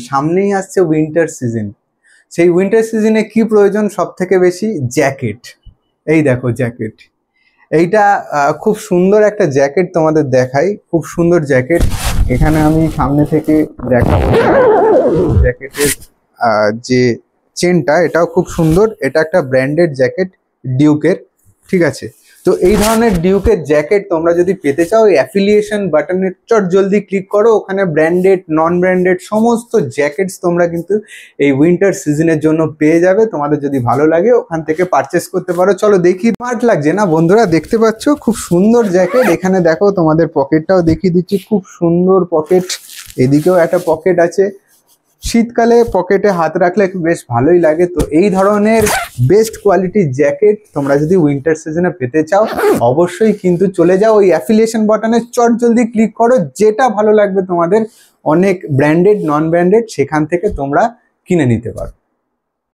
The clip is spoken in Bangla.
সামনেই আসছে উইন্টার সিজন। সেই উইন্টার সিজনে কি প্রয়োজন সব থেকে বেশি? জ্যাকেট। এই দেখো জ্যাকেট, এইটা খুব সুন্দর একটা জ্যাকেট তোমাদের দেখাই, খুব সুন্দর জ্যাকেট। এখানে আমি সামনে থেকে দেখাবো জ্যাকেটের যে চেনটা, এটাও খুব সুন্দর। এটা একটা ব্র্যান্ডেড জ্যাকেট ডিউকের, ঠিক আছে। তো এই ধরনের ডিউকের জ্যাকেট তোমরা যদি পেতে চাও, এই অ্যাফিলিয়েশন বাটনে চট জলদি ক্লিক করো, ওখানে ব্র্যান্ডেড নন ব্র্যান্ডেড সমস্ত জ্যাকেটস তোমরা কিন্তু এই উইন্টার সিজনের জন্য পেয়ে যাবে। তোমাদের যদি ভালো লাগে ওখান থেকে পারচেস করতে পারো। চলো দেখি, স্মার্ট লাগছে না বন্ধুরা? দেখতে পাচ্ছ খুব সুন্দর জ্যাকেট। এখানে দেখো তোমাদের পকেটটাও দেখিয়ে দিচ্ছি, খুব সুন্দর পকেট। এদিকেও একটা পকেট আছে, শীতকালে পকেটে হাত রাখলে বেশ ভালোই লাগে। তো এই ধরনের বেস্ট কোয়ালিটির জ্যাকেট তোমরা যদি উইন্টার সিজনে পেতে চাও, অবশ্যই কিন্তু চলে যাও ওই অ্যাফিলিয়েশন বাটনে, চট জলদি ক্লিক করো। যেটা ভালো লাগবে তোমাদের, অনেক ব্র্যান্ডেড নন ব্র্যান্ডেড সেখান থেকে তোমরা কিনে নিতে পারো।